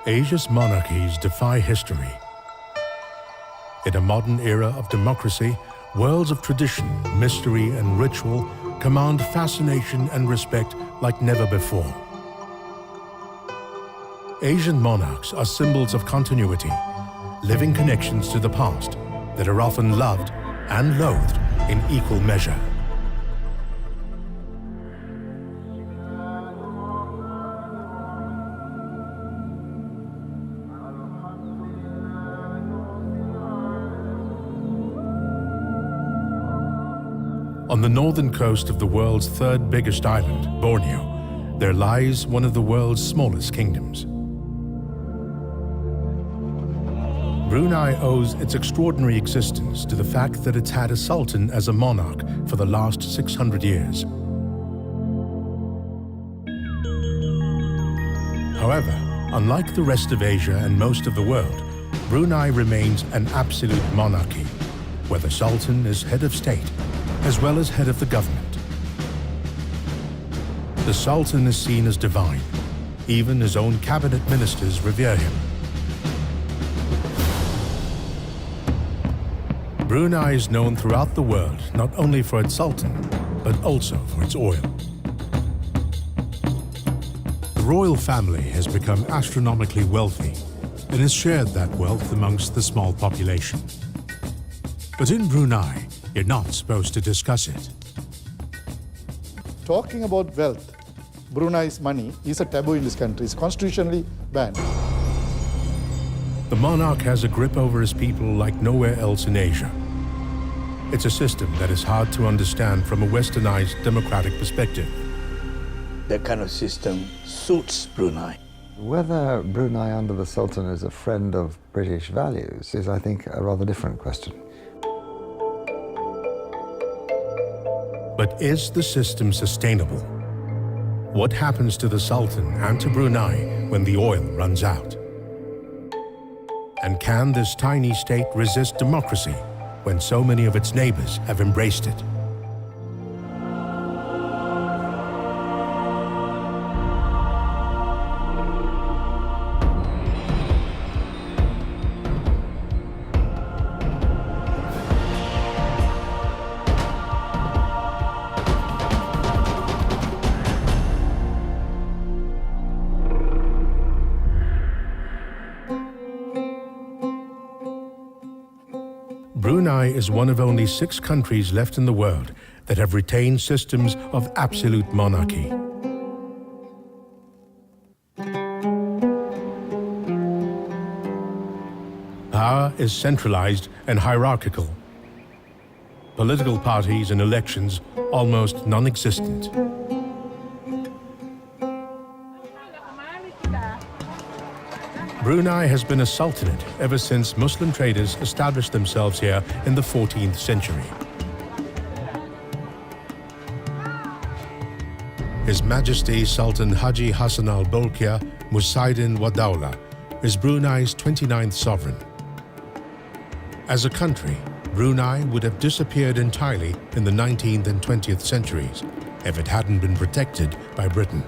Asia's monarchies defy history. In a modern era of democracy, worlds of tradition, mystery, and ritual command fascination and respect like never before. Asian monarchs are symbols of continuity, living connections to the past that are often loved and loathed in equal measure. On the northern coast of the world's third biggest island, Borneo, there lies one of the world's smallest kingdoms. Brunei owes its extraordinary existence to the fact that it's had a sultan as a monarch for the last 600 years. However, unlike the rest of Asia and most of the world, Brunei remains an absolute monarchy, where the sultan is head of state, as well as head of the government. The sultan is seen as divine. Even his own cabinet ministers revere him. Brunei is known throughout the world not only for its sultan, but also for its oil. The royal family has become astronomically wealthy and has shared that wealth amongst the small population. But in Brunei, you're not supposed to discuss it. Talking about wealth, Brunei's money is a taboo in this country. It's constitutionally banned. The monarch has a grip over his people like nowhere else in Asia. It's a system that is hard to understand from a westernized democratic perspective. That kind of system suits Brunei. Whether Brunei under the Sultan is a friend of British values is, I think, a rather different question. But is the system sustainable? What happens to the Sultan and to Brunei when the oil runs out? And can this tiny state resist democracy when so many of its neighbors have embraced it? Brunei is one of only 6 countries left in the world that have retained systems of absolute monarchy. Power is centralized and hierarchical. Political parties and elections almost non-existent. Brunei has been a sultanate ever since Muslim traders established themselves here in the 14th century. His Majesty Sultan Hassanal Bolkiah Musaidin Wadawla is Brunei's 29th sovereign. As a country, Brunei would have disappeared entirely in the 19th and 20th centuries if it hadn't been protected by Britain.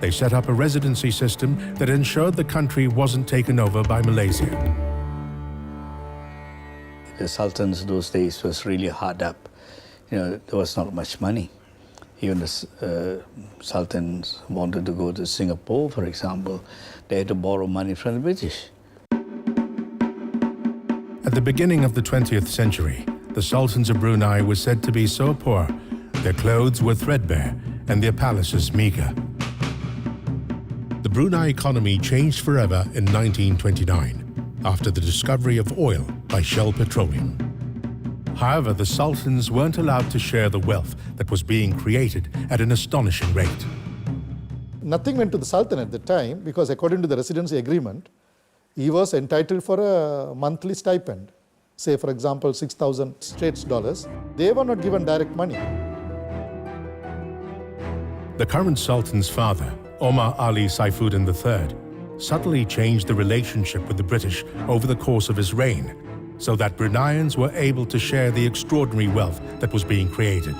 They set up a residency system that ensured the country wasn't taken over by Malaysia. The sultans those days was really hard up. There was not much money. Even the sultans wanted to go to Singapore, for example. They had to borrow money from the British. At the beginning of the 20th century, the sultans of Brunei were said to be so poor, their clothes were threadbare and their palaces meager. The Brunei economy changed forever in 1929, after the discovery of oil by Shell Petroleum. However, the sultans weren't allowed to share the wealth that was being created at an astonishing rate. Nothing went to the Sultan at the time because according to the residency agreement, he was entitled for a monthly stipend. Say, for example, 6,000 States dollars. They were not given direct money. The current sultan's father, Omar Ali Saifuddin III, subtly changed the relationship with the British over the course of his reign, so that Bruneians were able to share the extraordinary wealth that was being created.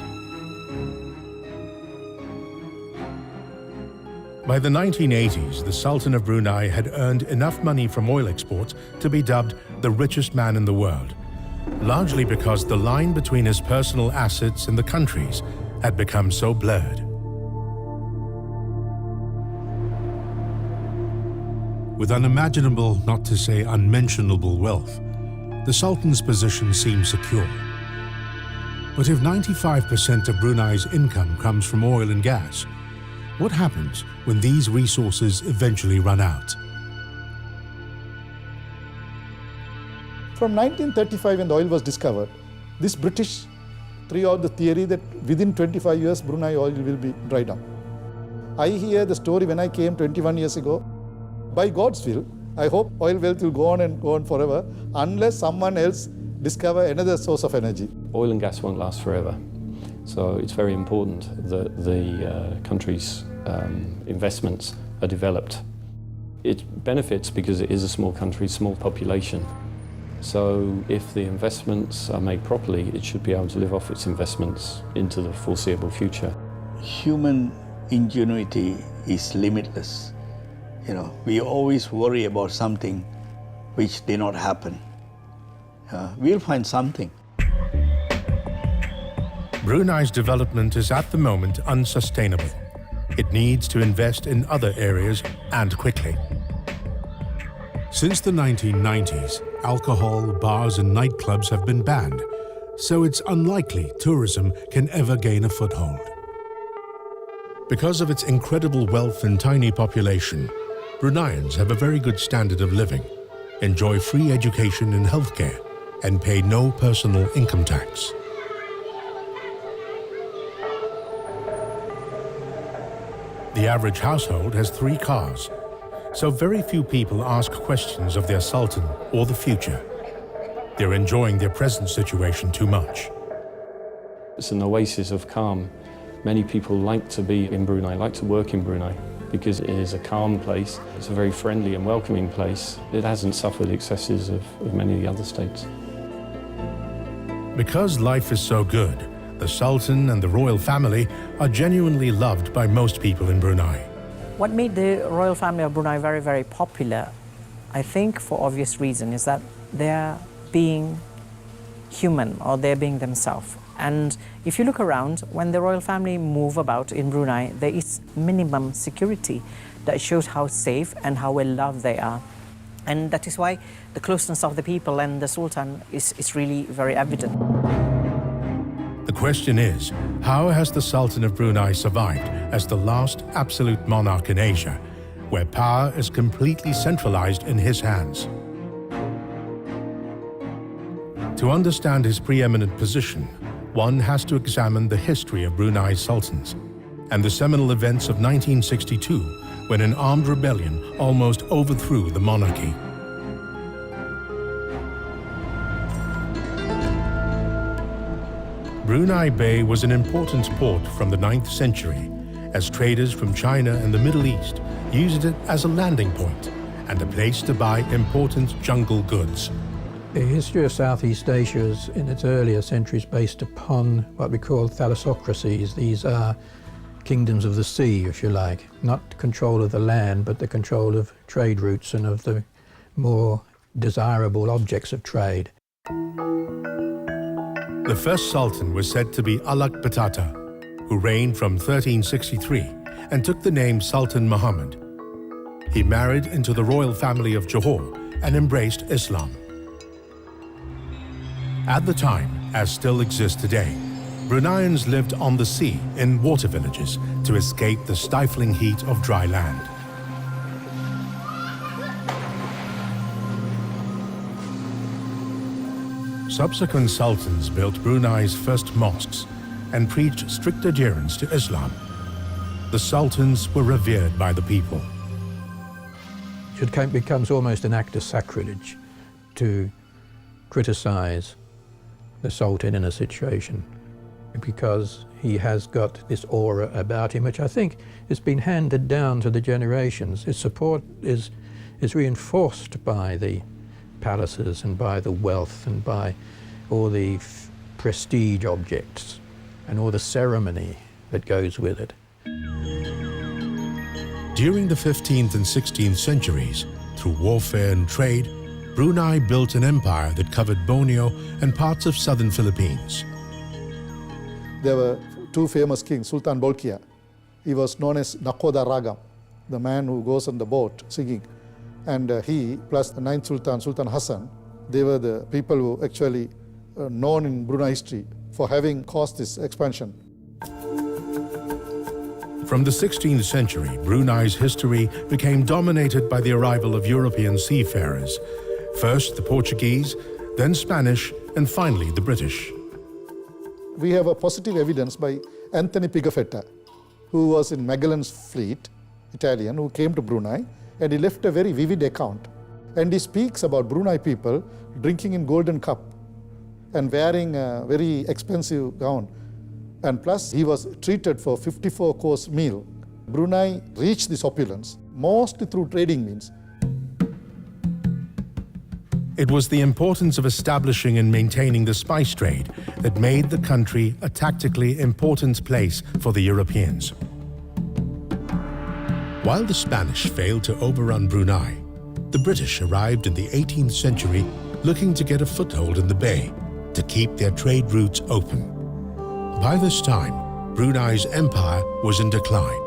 By the 1980s, the Sultan of Brunei had earned enough money from oil exports to be dubbed the richest man in the world, largely because the line between his personal assets and the country's had become so blurred. With unimaginable, not to say unmentionable wealth, the Sultan's position seemed secure. But if 95% of Brunei's income comes from oil and gas, what happens when these resources eventually run out? From 1935, when the oil was discovered, this British threw out the theory that within 25 years, Brunei oil will be dried up. I hear the story when I came 21 years ago. By God's will, I hope oil wealth will go on forever unless someone else discover another source of energy. Oil and gas won't last forever, so it's very important that the country's investments are developed. It benefits because it is a small country, small population. So if the investments are made properly, it should be able to live off its investments into the foreseeable future. Human ingenuity is limitless. You know, we always worry about something which did not happen. We'll find something. Brunei's development is at the moment unsustainable. It needs to invest in other areas and quickly. Since the 1990s, alcohol, bars and nightclubs have been banned, so it's unlikely tourism can ever gain a foothold. Because of its incredible wealth and tiny population, Bruneians have a very good standard of living, enjoy free education and healthcare, and pay no personal income tax. The average household has 3 cars, so very few people ask questions of their sultan or the future. They're enjoying their present situation too much. It's an oasis of calm. Many people like to be in Brunei, like to work in Brunei, because it is a calm place. It's a very friendly and welcoming place. It hasn't suffered excesses of many of the other states. Because life is so good, the Sultan and the royal family are genuinely loved by most people in Brunei. What made the royal family of Brunei very, very popular, I think for obvious reason, is that they're being human, or they're being themselves. And if you look around, when the royal family move about in Brunei, there is minimum security that shows how safe and how well loved they are. And that is why the closeness of the people and the Sultan is really very evident. The question is, how has the Sultan of Brunei survived as the last absolute monarch in Asia, where power is completely centralized in his hands? To understand his preeminent position, one has to examine the history of Brunei's sultans and the seminal events of 1962, when an armed rebellion almost overthrew the monarchy. Brunei Bay was an important port from the 9th century, as traders from China and the Middle East used it as a landing point and a place to buy important jungle goods. The history of Southeast Asia is, in its earlier centuries, based upon what we call thalassocracies. These are kingdoms of the sea, if you like, not control of the land, but the control of trade routes and of the more desirable objects of trade. The first sultan was said to be Alak Batata, who reigned from 1363 and took the name Sultan Muhammad. He married into the royal family of Johor and embraced Islam. At the time, as still exists today, Bruneians lived on the sea in water villages to escape the stifling heat of dry land. Subsequent sultans built Brunei's first mosques and preached strict adherence to Islam. The sultans were revered by the people. It becomes almost an act of sacrilege to criticize the Sultan in a situation, because he has got this aura about him, which I think has been handed down to the generations. His support is reinforced by the palaces and by the wealth and by all the prestige objects and all the ceremony that goes with it. During the 15th and 16th centuries, through warfare and trade, Brunei built an empire that covered Borneo and parts of southern Philippines. There were two famous kings, Sultan Bolkiah. He was known as Nakoda Ragam, the man who goes on the boat singing. And he, plus the ninth Sultan, Sultan Hassan, they were the people who actually known in Brunei history for having caused this expansion. From the 16th century, Brunei's history became dominated by the arrival of European seafarers. First the Portuguese, then Spanish, and finally the British. We have a positive evidence by Anthony Pigafetta, who was in Magellan's fleet, Italian, who came to Brunei, and he left a very vivid account. And he speaks about Brunei people drinking in golden cup and wearing a very expensive gown. And plus, he was treated for 54-course meal. Brunei reached this opulence mostly through trading means. It was the importance of establishing and maintaining the spice trade that made the country a tactically important place for the Europeans. While the Spanish failed to overrun Brunei, the British arrived in the 18th century looking to get a foothold in the bay to keep their trade routes open. By this time, Brunei's empire was in decline.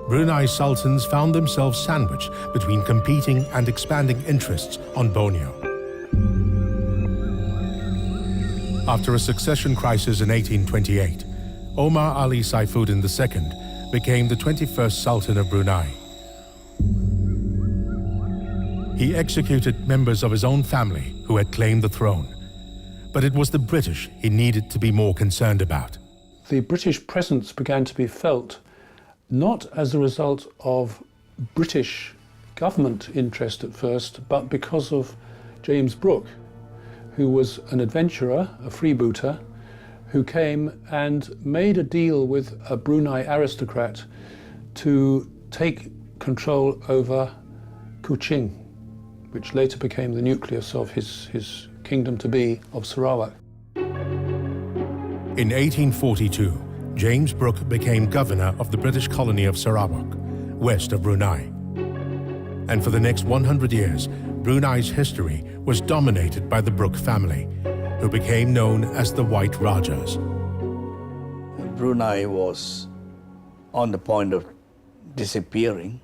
Brunei's sultans found themselves sandwiched between competing and expanding interests on Borneo. After a succession crisis in 1828, Omar Ali Saifuddin II became the 21st Sultan of Brunei. He executed members of his own family who had claimed the throne. But it was the British he needed to be more concerned about. The British presence began to be felt not as a result of British government interest at first, but because of James Brooke, who was an adventurer, a freebooter, who came and made a deal with a Brunei aristocrat to take control over Kuching, which later became the nucleus of his kingdom to be of Sarawak. In 1842, James Brooke became governor of the British colony of Sarawak, west of Brunei. And for the next 100 years, Brunei's history was dominated by the Brooke family, who became known as the White Rajas. Brunei was on the point of disappearing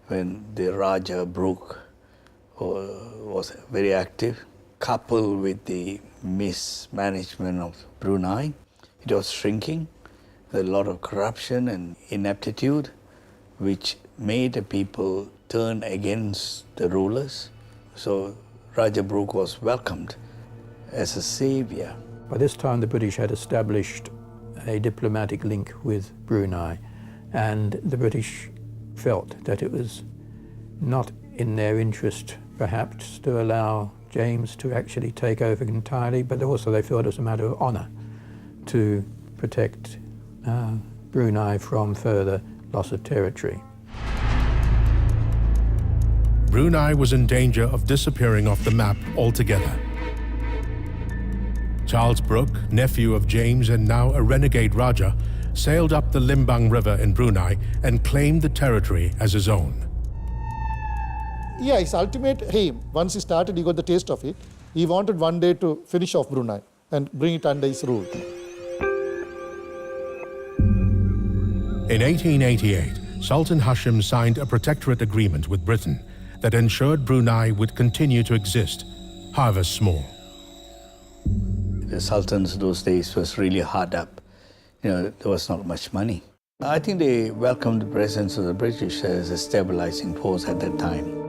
when the Raja Brooke was very active. Coupled with the mismanagement of Brunei, it was shrinking. There was a lot of corruption and ineptitude, which made the people turn against the rulers. So Raja Brooke was welcomed as a savior. By this time, the British had established a diplomatic link with Brunei, and the British felt that it was not in their interest, perhaps, to allow James to actually take over entirely, but also they felt it was a matter of honour to protect Brunei from further loss of territory. Brunei was in danger of disappearing off the map altogether. Charles Brooke, nephew of James and now a renegade Raja, sailed up the Limbang River in Brunei and claimed the territory as his own. Yeah, his ultimate aim, once he started, he got the taste of it. He wanted one day to finish off Brunei and bring it under his rule. In 1888, Sultan Hashim signed a protectorate agreement with Britain that ensured Brunei would continue to exist, however small. The sultans those days was really hard up. There was not much money. I think they welcomed the presence of the British as a stabilizing force at that time.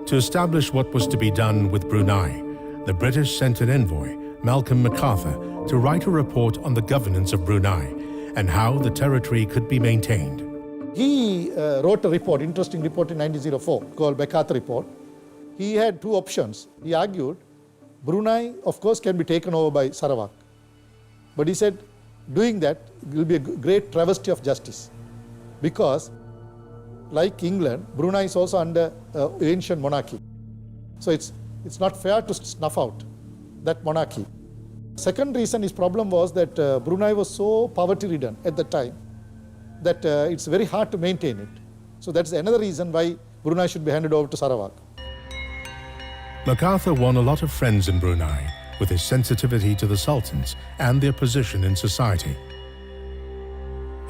To establish what was to be done with Brunei, the British sent an envoy, Malcolm MacArthur, to write a report on the governance of Brunei and how the territory could be maintained. He wrote a report, interesting report in 1904 called MacArthur Report. He had two options. He argued Brunei, of course, can be taken over by Sarawak. But he said doing that will be a great travesty of justice because like England, Brunei is also under ancient monarchy. So it's not fair to snuff out that monarchy. Second reason, his problem was that Brunei was so poverty-ridden at the time that it's very hard to maintain it. So that's another reason why Brunei should be handed over to Sarawak. MacArthur won a lot of friends in Brunei with his sensitivity to the sultans and their position in society.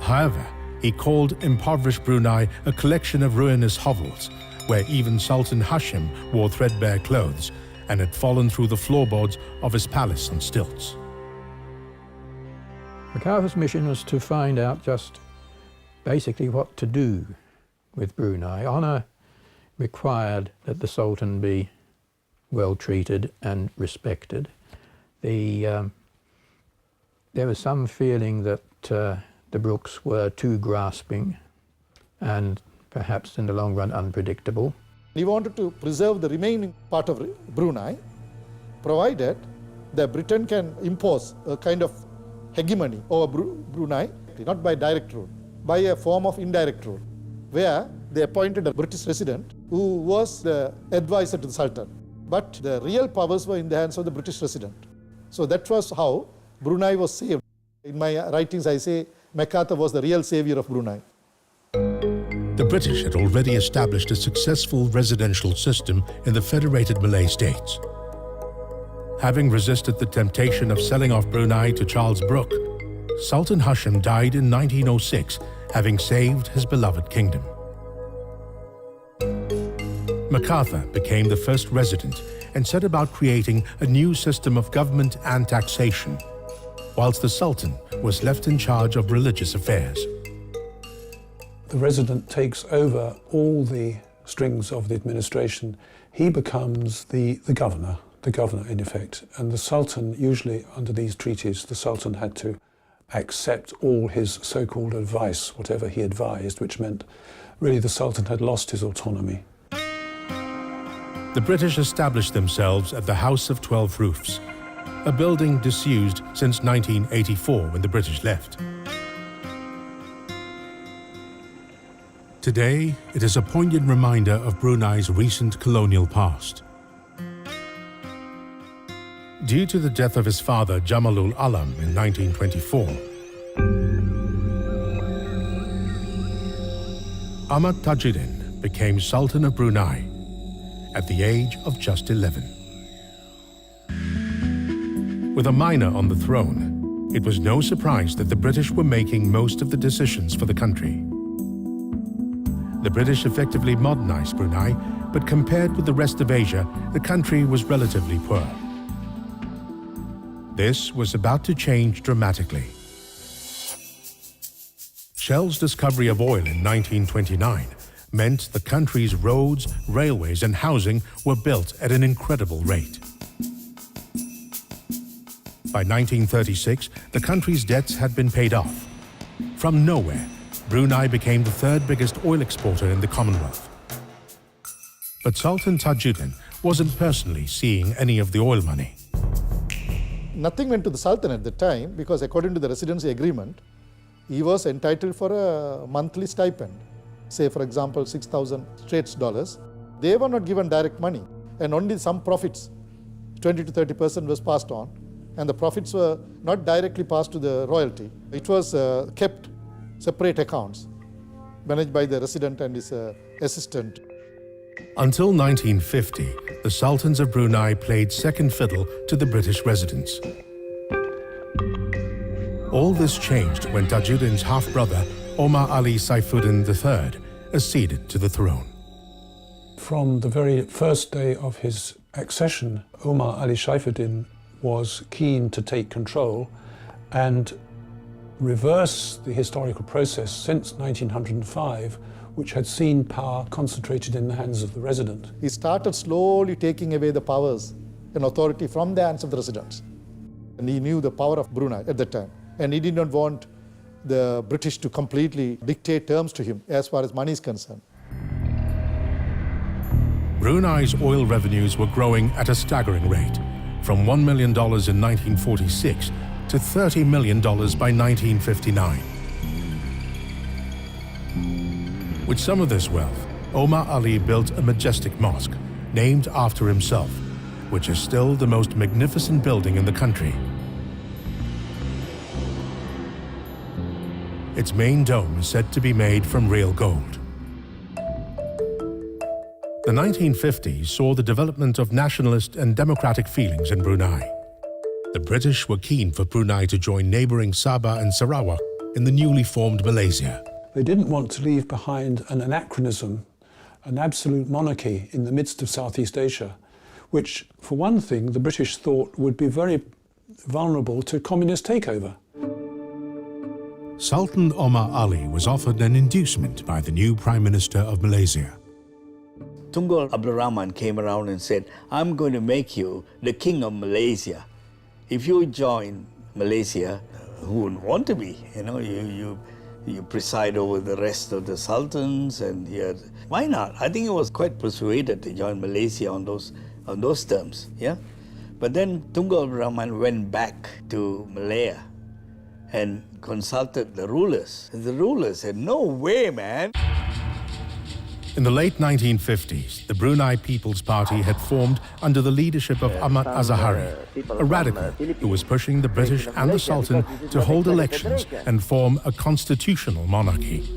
However, he called impoverished Brunei a collection of ruinous hovels, where even Sultan Hashim wore threadbare clothes and had fallen through the floorboards of his palace on stilts. MacArthur's mission was to find out just basically what to do with Brunei. Honour required that the Sultan be well treated and respected. There was some feeling that the Brooks were too grasping and perhaps in the long run unpredictable. He wanted to preserve the remaining part of Brunei, provided that Britain can impose a kind of hegemony over Brunei, not by direct rule, by a form of indirect rule, where they appointed a British resident who was the advisor to the Sultan. But the real powers were in the hands of the British resident. So that was how Brunei was saved. In my writings, I say MacArthur was the real savior of Brunei. The British had already established a successful residential system in the Federated Malay States. Having resisted the temptation of selling off Brunei to Charles Brooke, Sultan Hashim died in 1906, having saved his beloved kingdom. MacArthur became the first resident and set about creating a new system of government and taxation, whilst the Sultan was left in charge of religious affairs. The resident takes over all the strings of the administration. He becomes the governor in effect. And the Sultan, usually under these treaties, the Sultan had to accept all his so-called advice, whatever he advised, which meant really the Sultan had lost his autonomy. The British established themselves at the House of 12 Roofs, a building disused since 1984 when the British left. Today, it is a poignant reminder of Brunei's recent colonial past. Due to the death of his father, Jamalul Alam, in 1924, Ahmad Tajuddin became Sultan of Brunei at the age of just 11. With a minor on the throne, it was no surprise that the British were making most of the decisions for the country. The British effectively modernized Brunei, but compared with the rest of Asia, the country was relatively poor. This was about to change dramatically. Shell's discovery of oil in 1929 meant the country's roads, railways, and housing were built at an incredible rate. By 1936, the country's debts had been paid off. From nowhere, Brunei became the third biggest oil exporter in the Commonwealth. But Sultan Tajuddin wasn't personally seeing any of the oil money. Nothing went to the Sultan at the time because according to the residency agreement, he was entitled for a monthly stipend. Say, for example, 6,000 Straits dollars. They were not given direct money, and only some profits, 20 to 30% was passed on, and the profits were not directly passed to the royalty. It was kept separate accounts, managed by the resident and his assistant. Until 1950, the Sultans of Brunei played second fiddle to the British residents. All this changed when Tajuddin's half-brother, Omar Ali Saifuddin III, acceded to the throne. From the very first day of his accession, Omar Ali Saifuddin was keen to take control and reverse the historical process since 1905, which had seen power concentrated in the hands of the resident. He started slowly taking away the powers and authority from the hands of the residents. And he knew the power of Brunei at that time. And he did not want the British to completely dictate terms to him as far as money is concerned. Brunei's oil revenues were growing at a staggering rate, from $1 million in 1946 to $30 million by 1959. With some of this wealth, Omar Ali built a majestic mosque named after himself, which is still the most magnificent building in the country. Its main dome is said to be made from real gold. The 1950s saw the development of nationalist and democratic feelings in Brunei. The British were keen for Brunei to join neighbouring Sabah and Sarawak in the newly formed Malaysia. They didn't want to leave behind an anachronism, an absolute monarchy in the midst of Southeast Asia, which, for one thing, the British thought would be very vulnerable to communist takeover. Sultan Omar Ali was offered an inducement by the new Prime Minister of Malaysia. Tunku Abdul Rahman came around and said, I'm going to make you the king of Malaysia. If you join Malaysia, who wouldn't want to be? You know, you preside over the rest of the sultans, and why not? I think he was quite persuaded to join Malaysia on those terms. Yeah, but then Tunku Abdul Rahman went back to Malaya and consulted the rulers. And the rulers said, "No way, man." In the late 1950s, the Brunei People's Party had formed under the leadership of Ahmad Azahari, a radical who was pushing the British and the Sultan to hold elections and form a constitutional monarchy.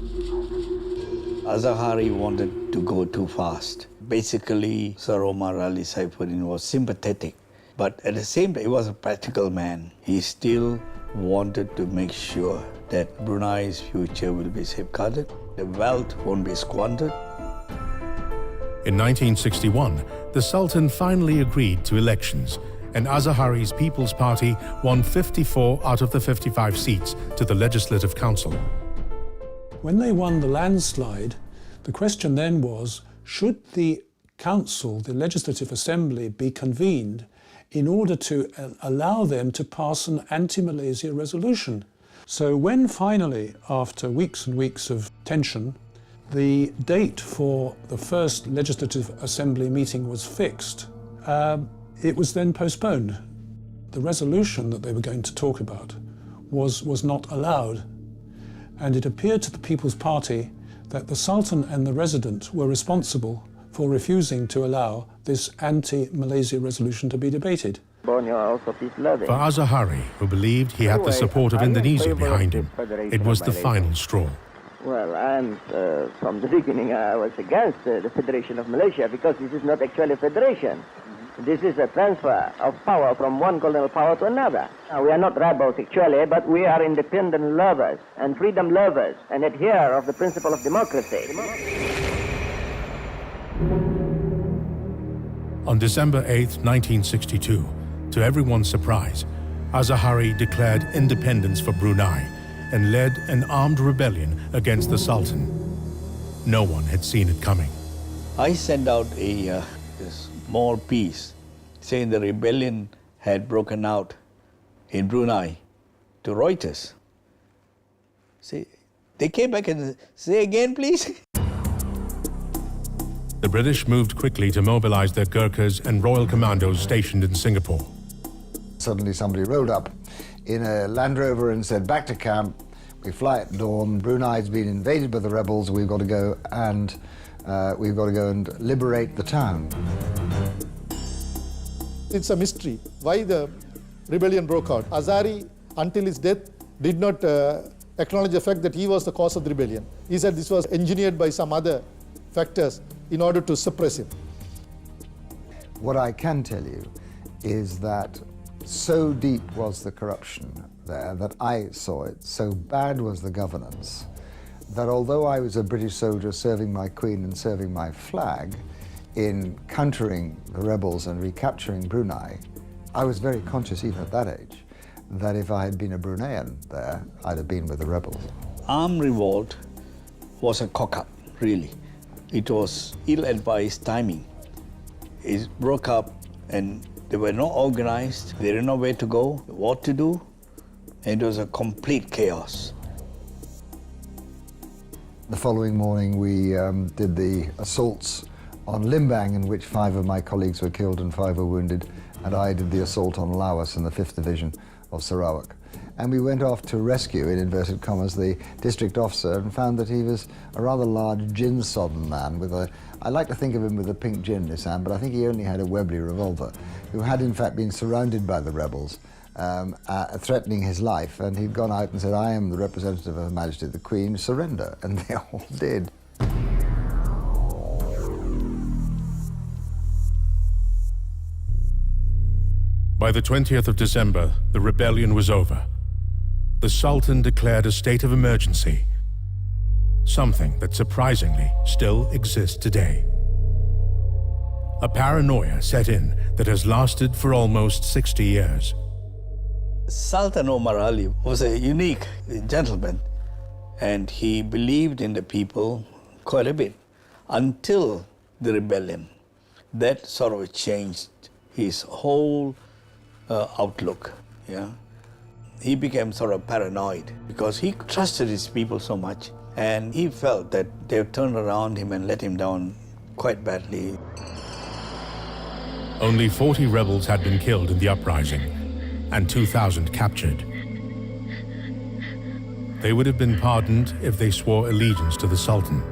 Azahari wanted to go too fast. Basically, Sir Omar Ali Saifuddin was sympathetic, but at the same time, he was a practical man. He still wanted to make sure that Brunei's future will be safeguarded, the wealth won't be squandered. In 1961, the Sultan finally agreed to elections, and Azahari's People's Party won 54 out of the 55 seats to the Legislative Council. When they won the landslide, the question then was, should the council, the Legislative Assembly, be convened in order to allow them to pass an anti-Malaysia resolution? So when finally, after weeks and weeks of tension, the date for the first Legislative Assembly meeting was fixed, it was then postponed. The resolution that they were going to talk about was not allowed, and it appeared to the People's Party that the Sultan and the Resident were responsible for refusing to allow this anti-Malaysia resolution to be and Borneo also peace-loving. For Azahari, who believed he had the support of Indonesia behind him, it was the final straw. Well, from the beginning I was against the Federation of Malaysia, because this is not actually a federation. This is a transfer of power from one colonial power to another. We are not rebels actually, but we are independent lovers and freedom lovers and adhere of the principle of democracy. On December 8, 1962, to everyone's surprise, Azahari declared independence for Brunei and led an armed rebellion against the Sultan. No one had seen it coming. I sent out a small piece saying the rebellion had broken out in Brunei to Reuters. See, they came back and say again, please. The British moved quickly to mobilize their Gurkhas and Royal Commandos stationed in Singapore. Suddenly somebody rolled up in a Land Rover and said, back to camp, we fly at dawn, Brunei's been invaded by the rebels, we've got to go and liberate the town. It's a mystery why the rebellion broke out. Azahari, until his death, did not acknowledge the fact that he was the cause of the rebellion. He said this was engineered by some other factors in order to suppress him. What I can tell you is that so deep was the corruption there that I saw it, so bad was the governance, that although I was a British soldier serving my Queen and serving my flag in countering the rebels and recapturing Brunei, I was very conscious even at that age that if I had been a Bruneian there, I'd have been with the rebels. Armed revolt was a cock-up, really. It was ill-advised timing. It broke up and they were not organized, they didn't know where to go, what to do, and it was a complete chaos. The following morning we did the assaults on Limbang, in which 5 of my colleagues were killed and 5 were wounded, and I did the assault on Laos in the 5th Division of Sarawak. And we went off to rescue, in inverted commas, the district officer and found that he was a rather large gin-sodden man with I like to think of him with a pink gin in his hand, but I think he only had a Webley revolver, who had in fact been surrounded by the rebels threatening his life, and he'd gone out and said, "I am the representative of Her Majesty the Queen, surrender," and they all did. By the 20th of December, the rebellion was over. The Sultan declared a state of emergency, something that surprisingly still exists today. A paranoia set in that has lasted for almost 60 years. Sultan Omar Ali was a unique gentleman, and he believed in the people quite a bit until the rebellion. That sort of changed his whole outlook. Yeah, he became sort of paranoid because he trusted his people so much, and he felt that they turned around him and let him down quite badly. Only 40 rebels had been killed in the uprising and 2,000 captured. They would have been pardoned if they swore allegiance to the Sultan.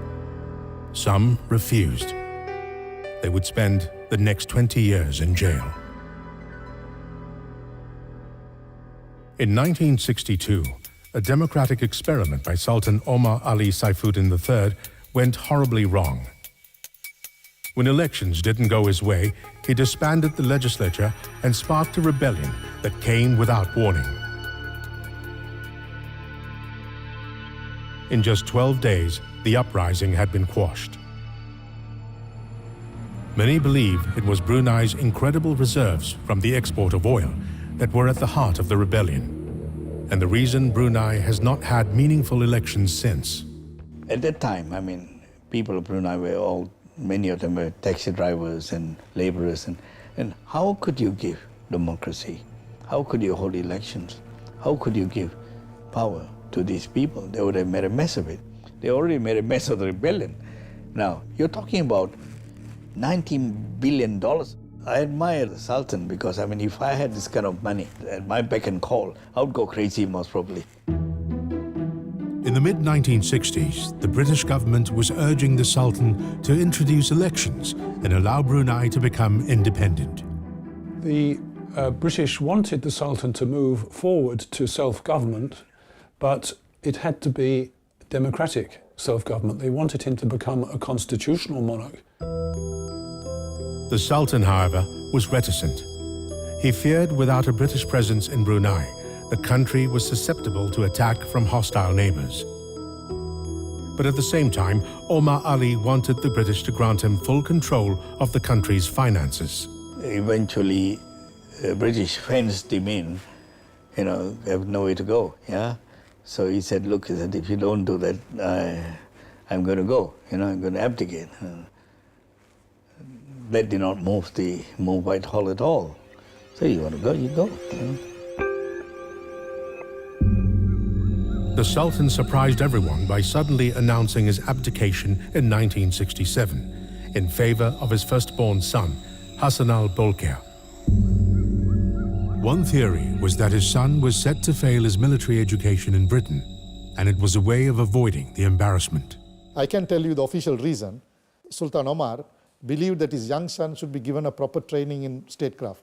Some refused. They would spend the next 20 years in jail. In 1962, a democratic experiment by Sultan Omar Ali Saifuddin III went horribly wrong. When elections didn't go his way, he disbanded the legislature and sparked a rebellion that came without warning. In just 12 days, the uprising had been quashed. Many believe it was Brunei's incredible reserves from the export of oil that were at the heart of the rebellion, and the reason Brunei has not had meaningful elections since. At that time, I mean, people of Brunei were all, many of them were taxi drivers and laborers, and how could you give democracy? How could you hold elections? How could you give power to these people? They would have made a mess of it. They already made a mess of the rebellion. Now, you're talking about $19 billion. I admire the Sultan because, I mean, if I had this kind of money at my beck and call, I would go crazy most probably. In the mid-1960s, the British government was urging the Sultan to introduce elections and allow Brunei to become independent. The British wanted the Sultan to move forward to self-government, but it had to be democratic self-government. They wanted him to become a constitutional monarch. The Sultan, however, was reticent. He feared without a British presence in Brunei, the country was susceptible to attack from hostile neighbors. But at the same time, Omar Ali wanted the British to grant him full control of the country's finances. Eventually, British fenced him in, you know, have nowhere to go, yeah? So he said, look, he said, if you don't do that, I'm going to go, you know, I'm going to abdicate. That did not move Whitehall at all. So you want to go, you go. You know? The Sultan surprised everyone by suddenly announcing his abdication in 1967 in favor of his firstborn son, Hassanal Bolkiah. One theory was that his son was set to fail his military education in Britain, and it was a way of avoiding the embarrassment. I can tell you the official reason. Sultan Omar believed that his young son should be given a proper training in statecraft.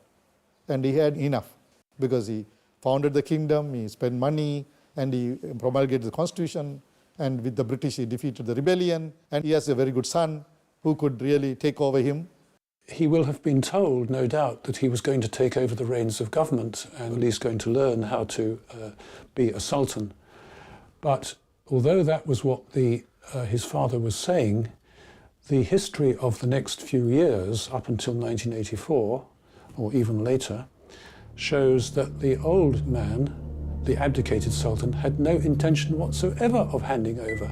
And he had enough because he founded the kingdom, he spent money, and he promulgated the constitution. And with the British, he defeated the rebellion. And he has a very good son who could really take over him. He will have been told, no doubt, that he was going to take over the reins of government and at least going to learn how to be a sultan. But although that was what his father was saying, the history of the next few years, up until 1984, or even later, shows that the old man, the abdicated sultan, had no intention whatsoever of handing over.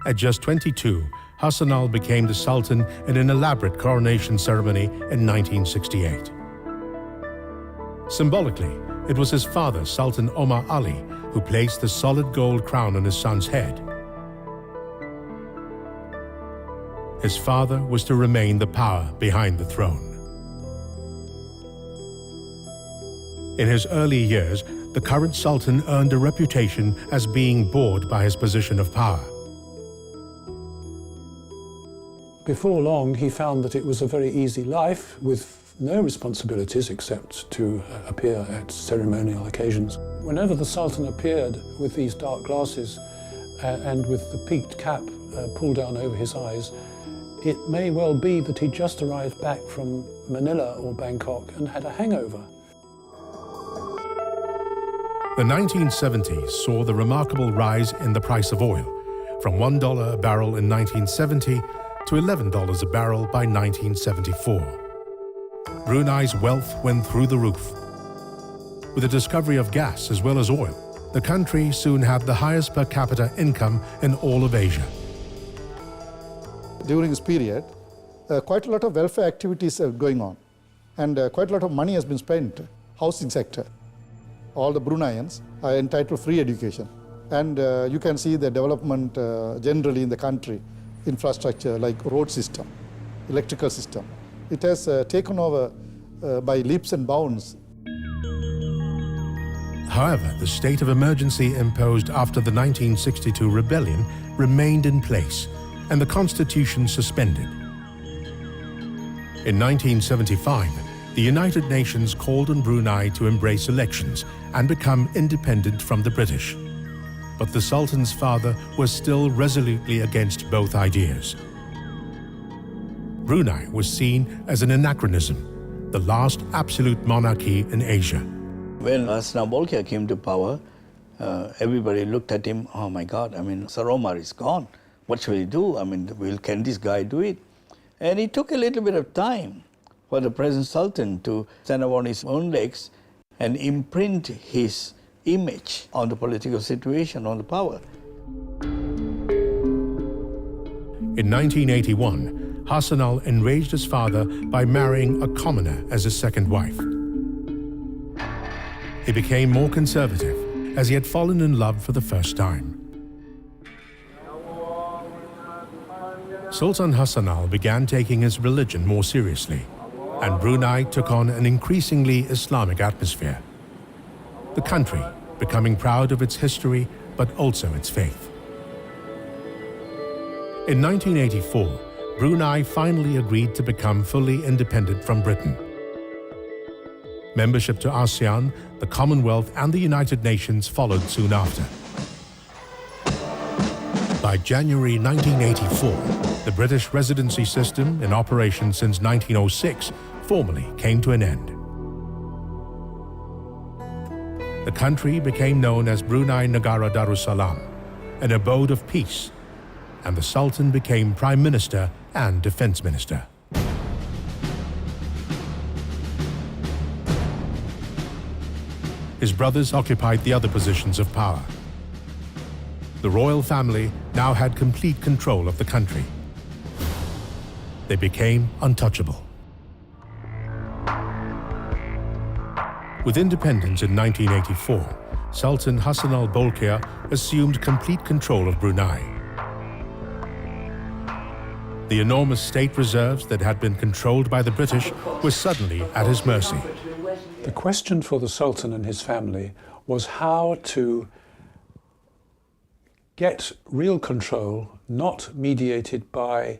At just 22, Hassanal became the Sultan in an elaborate coronation ceremony in 1968. Symbolically, it was his father, Sultan Omar Ali, who placed the solid gold crown on his son's head. His father was to remain the power behind the throne. In his early years, the current Sultan earned a reputation as being bored by his position of power. Before long, he found that it was a very easy life with no responsibilities except to appear at ceremonial occasions. Whenever the Sultan appeared with these dark glasses and with the peaked cap pulled down over his eyes, it may well be that he just arrived back from Manila or Bangkok and had a hangover. The 1970s saw the remarkable rise in the price of oil, from $1 a barrel in 1970 to $11 a barrel by 1974. Brunei's wealth went through the roof. With the discovery of gas as well as oil, the country soon had the highest per capita income in all of Asia. During this period, quite a lot of welfare activities are going on, and quite a lot of money has been spent. Housing sector. All the Bruneians are entitled to free education. And you can see the development generally in the country, infrastructure like road system, electrical system. It has taken over by leaps and bounds. However, the state of emergency imposed after the 1962 rebellion remained in place, and the constitution suspended. In 1975, the United Nations called on Brunei to embrace elections and become independent from the British. But the Sultan's father was still resolutely against both ideas. Brunei was seen as an anachronism, the last absolute monarchy in Asia. When Hassanal Bolkiah came to power, everybody looked at him, oh my God, I mean, Sir Omar is gone. What shall we do? I mean, can this guy do it? And it took a little bit of time for the present Sultan to stand up on his own legs and imprint his image on the political situation, on the power. In 1981, Hassanal enraged his father by marrying a commoner as his second wife. He became more conservative as he had fallen in love for the first time. Sultan Hassanal began taking his religion more seriously, and Brunei took on an increasingly Islamic atmosphere. The country becoming proud of its history, but also its faith. In 1984, Brunei finally agreed to become fully independent from Britain. Membership to ASEAN, the Commonwealth, and the United Nations followed soon after. By January 1984, the British residency system, in operation since 1906, formally came to an end. The country became known as Brunei Negara Darussalam, an abode of peace, and the Sultan became Prime Minister and Defense Minister. His brothers occupied the other positions of power. The royal family now had complete control of the country. They became untouchable. With independence in 1984, Sultan Hassanal Bolkiah assumed complete control of Brunei. The enormous state reserves that had been controlled by the British were suddenly at his mercy. The question for the Sultan and his family was how to get real control, not mediated by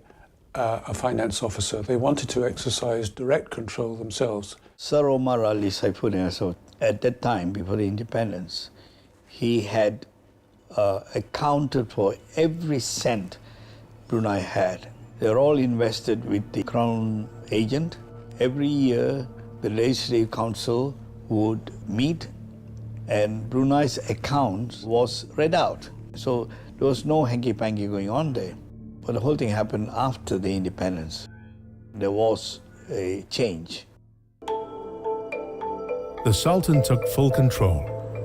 a finance officer. They wanted to exercise direct control themselves. Sir Omar Ali Saifuddin, so at that time, before the independence, he had accounted for every cent Brunei had. They were all invested with the Crown agent. Every year, the Legislative Council would meet and Brunei's account was read out. So there was no hanky-panky going on there. But the whole thing happened after the independence. There was a change. The Sultan took full control,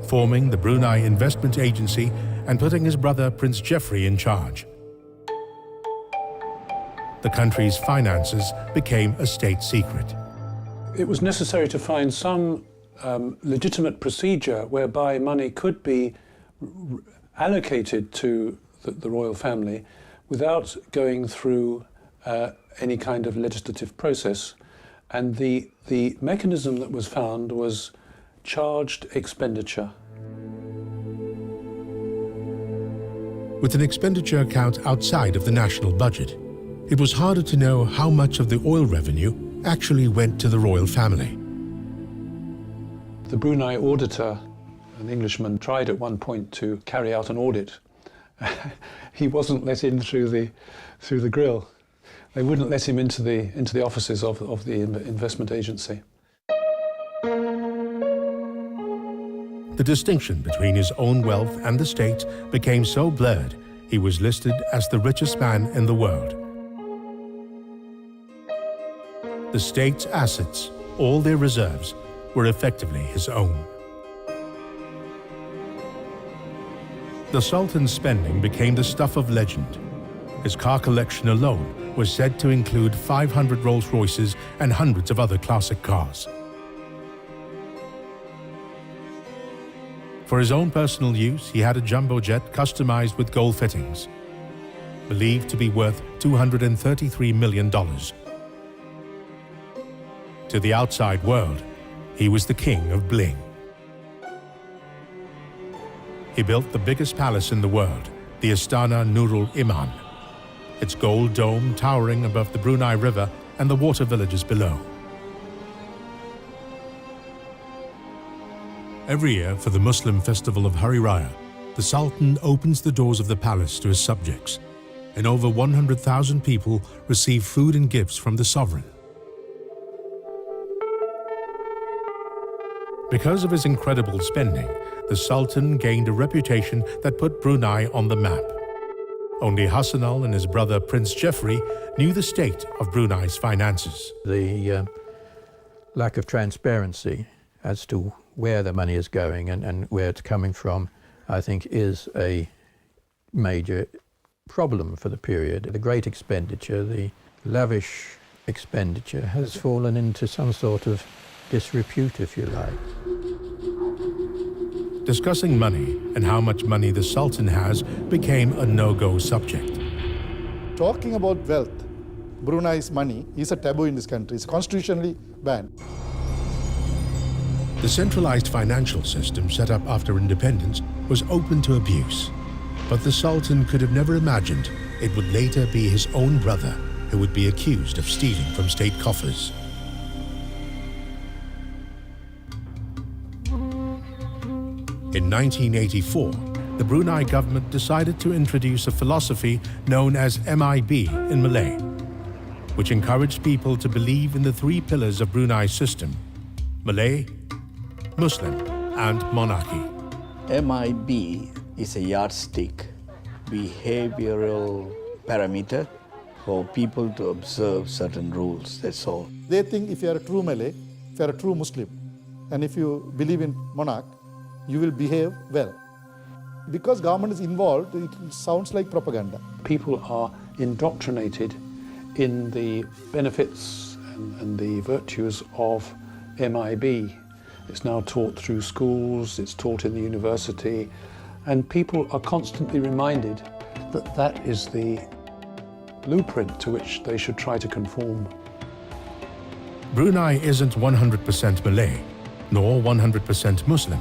forming the Brunei Investment Agency and putting his brother Prince Jefri in charge. The country's finances became a state secret. It was necessary to find some legitimate procedure whereby money could be allocated to the royal family without going through any kind of legislative process. And the mechanism that was found was charged expenditure. With an expenditure account outside of the national budget, it was harder to know how much of the oil revenue actually went to the royal family. The Brunei auditor, an Englishman, tried at one point to carry out an audit. He wasn't let in through the grill. They wouldn't let him into the offices of the investment agency. The distinction between his own wealth and the state became so blurred, he was listed as the richest man in the world. The state's assets, all their reserves, were effectively his own. The Sultan's spending became the stuff of legend. His car collection alone was said to include 500 Rolls-Royces and hundreds of other classic cars. For his own personal use, he had a jumbo jet customized with gold fittings, believed to be worth $233 million. To the outside world, he was the king of bling. He built the biggest palace in the world, the Istana Nurul Iman, its gold dome towering above the Brunei River and the water villages below. Every year for the Muslim festival of Hari Raya, the Sultan opens the doors of the palace to his subjects, and over 100,000 people receive food and gifts from the sovereign. Because of his incredible spending, the Sultan gained a reputation that put Brunei on the map. Only Hassanal and his brother Prince Jefri knew the state of Brunei's finances. The lack of transparency as to where the money is going and where it's coming from, I think, is a major problem for the period. The great expenditure, the lavish expenditure, has fallen into some sort of disrepute, if you like. Discussing money and how much money the Sultan has became a no-go subject. Talking about wealth, Brunei's money is a taboo in this country. It's constitutionally banned. The centralized financial system set up after independence was open to abuse. But the Sultan could have never imagined it would later be his own brother who would be accused of stealing from state coffers. In 1984, the Brunei government decided to introduce a philosophy known as MIB in Malay, which encouraged people to believe in the three pillars of Brunei's system: Malay, Muslim, and monarchy. MIB is a yardstick, behavioral parameter for people to observe certain rules, that's all. They think if you are a true Malay, if you are a true Muslim, and if you believe in monarch, you will behave well. Because government is involved, it sounds like propaganda. People are indoctrinated in the benefits and the virtues of MIB. It's now taught through schools, it's taught in the university, and people are constantly reminded that that is the blueprint to which they should try to conform. Brunei isn't 100% Malay, nor 100% Muslim.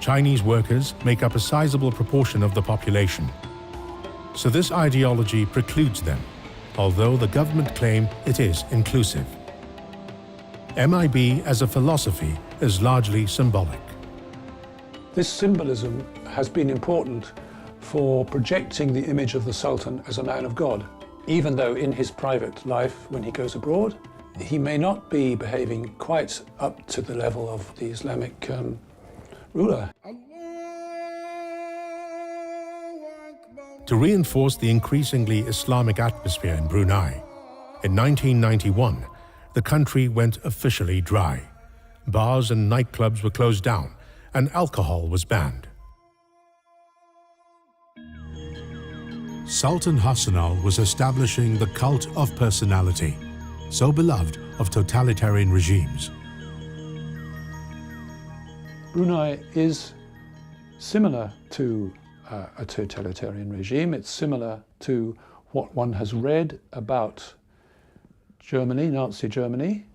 Chinese workers make up a sizable proportion of the population. So this ideology precludes them, although the government claim it is inclusive. MIB as a philosophy is largely symbolic. This symbolism has been important for projecting the image of the Sultan as a man of God, even though in his private life, when he goes abroad, he may not be behaving quite up to the level of the Islamic ruler. To reinforce the increasingly Islamic atmosphere in Brunei, in 1991, the country went officially dry. Bars and nightclubs were closed down, and alcohol was banned. Sultan Hassanal was establishing the cult of personality, so beloved of totalitarian regimes. Brunei is similar to a totalitarian regime. It's similar to what one has read about Germany, Nazi Germany,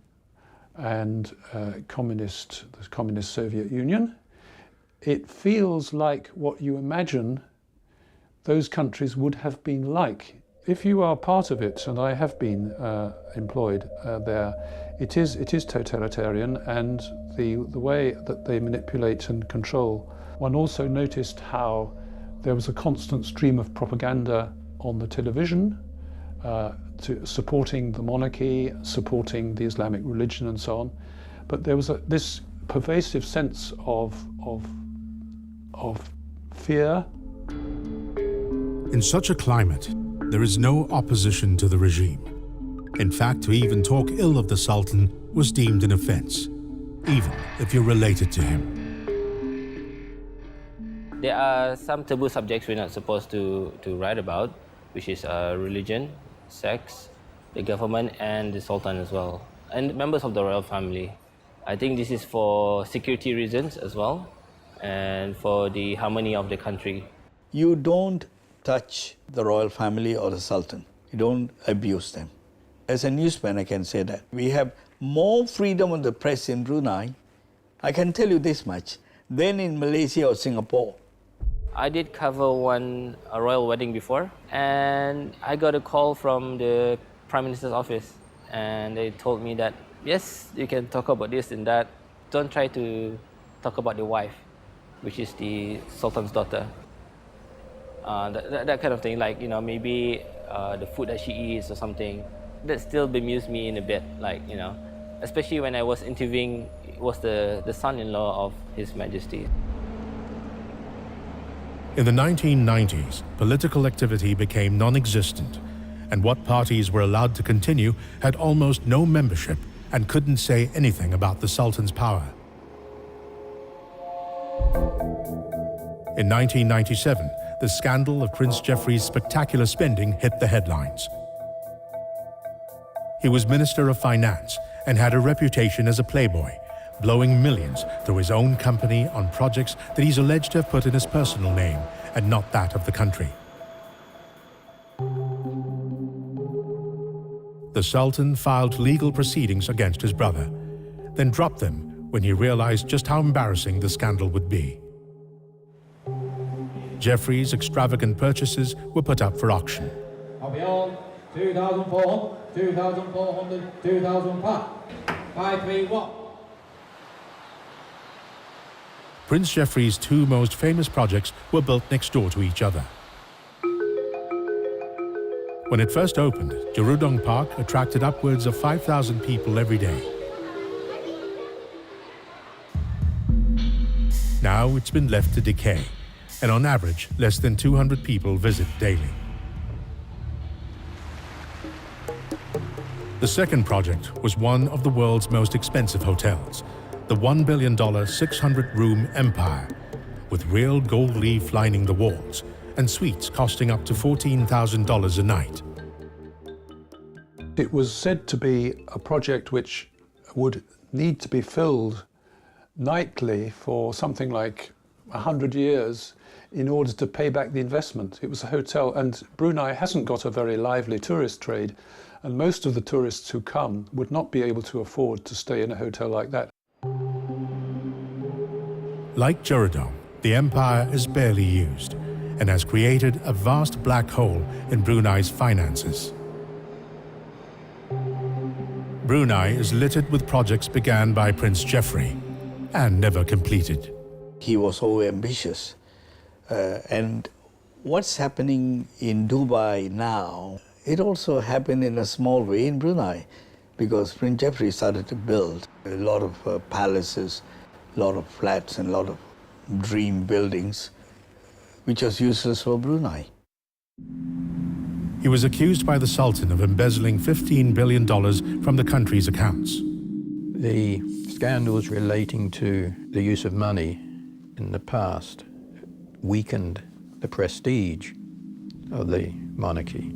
and the communist Soviet Union. It feels like what you imagine those countries would have been like If you are part of it, and I have been employed there, it is totalitarian, and the way that they manipulate and control. One also noticed how there was a constant stream of propaganda on the television, supporting the monarchy, supporting the Islamic religion and so on. But there was this pervasive sense of fear. In such a climate, there is no opposition to the regime. In fact, to even talk ill of the Sultan was deemed an offense, even if you're related to him. There are some taboo subjects we're not supposed to write about, which is religion, sex, the government, and the Sultan as well, and members of the royal family. I think this is for security reasons as well, and for the harmony of the country. You don't touch the royal family or the Sultan. You don't abuse them. As a newsman, I can say that. We have more freedom of the press in Brunei, I can tell you this much, than in Malaysia or Singapore. I did cover a royal wedding before, and I got a call from the Prime Minister's office, and they told me that, yes, you can talk about this and that. Don't try to talk about the wife, which is the Sultan's daughter. That kind of thing, like, maybe the food that she eats or something. That still bemused me in a bit, especially when I was interviewing, it was the son-in-law of His Majesty. In the 1990s, political activity became non-existent, and what parties were allowed to continue had almost no membership and couldn't say anything about the Sultan's power. In 1997, the scandal of Prince Jefri's spectacular spending hit the headlines. He was Minister of Finance and had a reputation as a playboy, blowing millions through his own company on projects that he's alleged to have put in his personal name and not that of the country. The Sultan filed legal proceedings against his brother, then dropped them when he realized just how embarrassing the scandal would be. Jefri's extravagant purchases were put up for auction. I'll be on 2,400, 2,400, 2,000 pounds. 531. Prince Jefri's two most famous projects were built next door to each other. When it first opened, Jerudong Park attracted upwards of 5,000 people every day. Now it's been left to decay, and on average, less than 200 people visit daily. The second project was one of the world's most expensive hotels, the $1 billion 600-room Empire, with real gold leaf lining the walls and suites costing up to $14,000 a night. It was said to be a project which would need to be filled nightly for something like 100 years in order to pay back the investment. It was a hotel, and Brunei hasn't got a very lively tourist trade, and most of the tourists who come would not be able to afford to stay in a hotel like that. Like Jerudong, the empire is barely used and has created a vast black hole in Brunei's finances. Brunei is littered with projects began by Prince Jefri and never completed. He was so ambitious. And what's happening in Dubai now, it also happened in a small way in Brunei, because Prince Jefri started to build a lot of palaces, a lot of flats and a lot of dream buildings, which was useless for Brunei. He was accused by the Sultan of embezzling $15 billion from the country's accounts. The scandals relating to the use of money in the past weakened the prestige of the monarchy.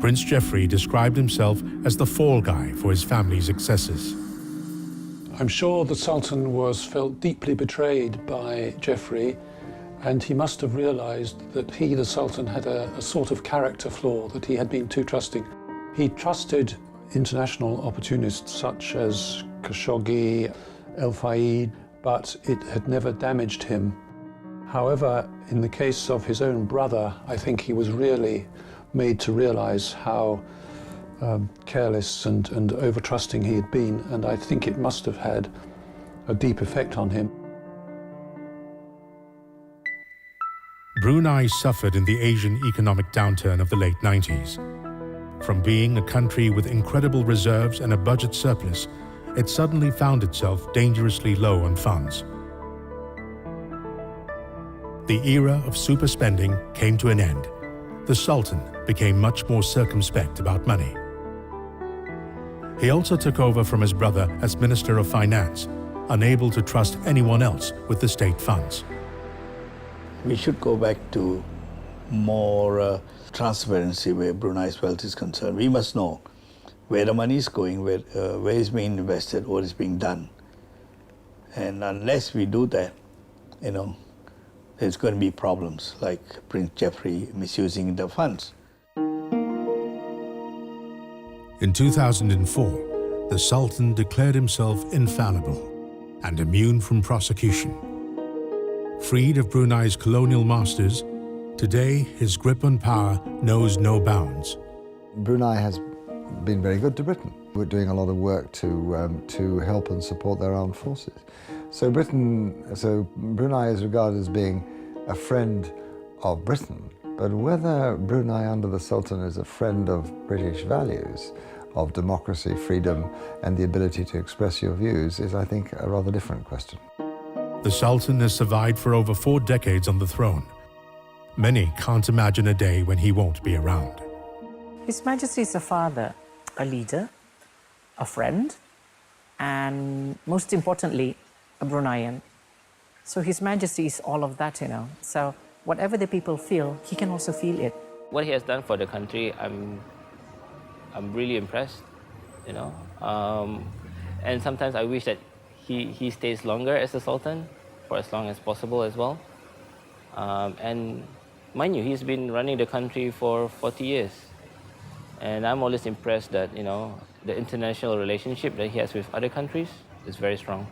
Prince Jefri described himself as the fall guy for his family's excesses. I'm sure the Sultan felt deeply betrayed by Jefri, and he must have realized that he, the Sultan, had a sort of character flaw, that he had been too trusting. He trusted international opportunists such as Khashoggi, El Fayed, but it had never damaged him. However, in the case of his own brother, I think he was really made to realise how careless and over-trusting he had been, and I think it must have had a deep effect on him. Brunei suffered in the Asian economic downturn of the late 90s. From being a country with incredible reserves and a budget surplus, it suddenly found itself dangerously low on funds. The era of super spending came to an end. The Sultan became much more circumspect about money. He also took over from his brother as Minister of Finance, unable to trust anyone else with the state funds. We should go back to more transparency where Brunei's wealth is concerned. We must know where the money is going, where it's being invested, what is being done. And unless we do that, there's going to be problems like Prince Jefri misusing the funds. In 2004, the Sultan declared himself infallible and immune from prosecution. Freed of Brunei's colonial masters, today his grip on power knows no bounds. Brunei has been very good to Britain. We're doing a lot of work to help and support their armed forces. So Brunei is regarded as being a friend of Britain, but whether Brunei under the Sultan is a friend of British values, of democracy, freedom, and the ability to express your views is, I think, a rather different question. The Sultan has survived for over 4 decades on the throne. Many can't imagine a day when he won't be around. His Majesty is a father, a leader, a friend, and most importantly, a Bruneian. So His Majesty is all of that, So whatever the people feel, he can also feel it. What he has done for the country, I'm really impressed, and sometimes I wish that he stays longer as a Sultan for as long as possible as well. And mind you, he's been running the country for 40 years. And I'm always impressed that, the international relationship that he has with other countries is very strong.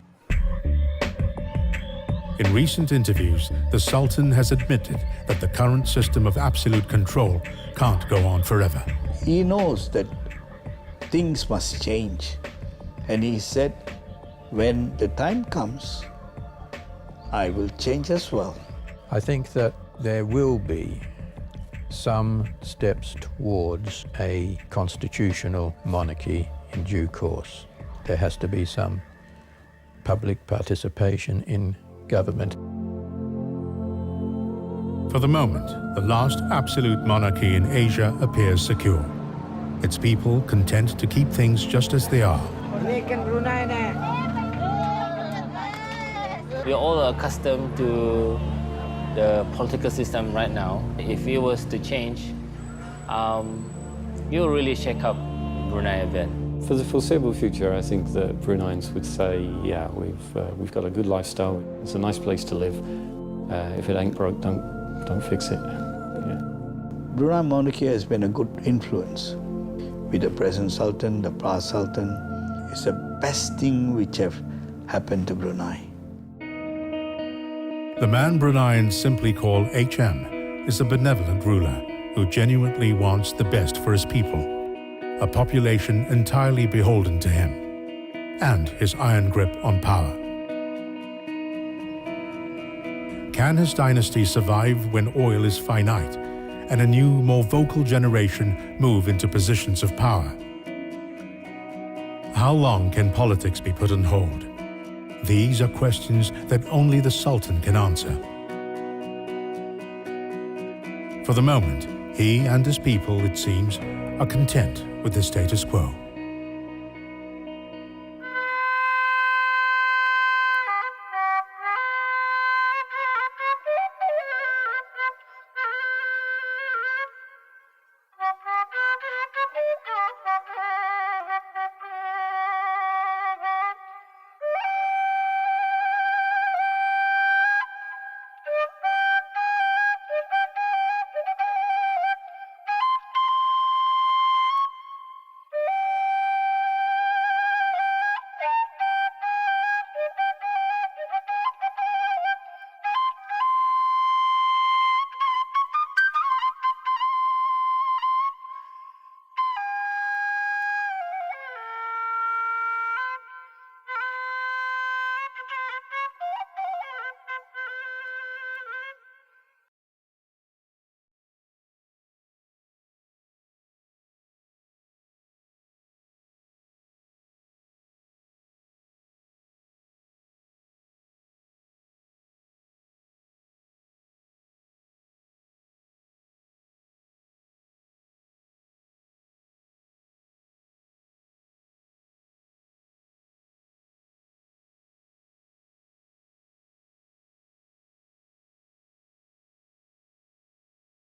In recent interviews, the Sultan has admitted that the current system of absolute control can't go on forever. He knows that things must change. And he said, when the time comes, I will change as well. I think that there will be some steps towards a constitutional monarchy in due course. There has to be some public participation in government. For the moment, the last absolute monarchy in Asia appears secure. Its people content to keep things just as they are. We're all accustomed to the political system right now. If it was to change, you'll really shake up Brunei a bit. For the foreseeable future, I think that Bruneians would say, yeah, we've got a good lifestyle. It's a nice place to live. If it ain't broke, don't fix it. Yeah. Brunei monarchy has been a good influence. With the present Sultan, the past Sultan, it's the best thing which have happened to Brunei. The man Bruneians simply call HM is a benevolent ruler who genuinely wants the best for his people, a population entirely beholden to him, and his iron grip on power. Can his dynasty survive when oil is finite and a new, more vocal generation move into positions of power? How long can politics be put on hold? These are questions that only the Sultan can answer. For the moment, he and his people, it seems, are content with the status quo.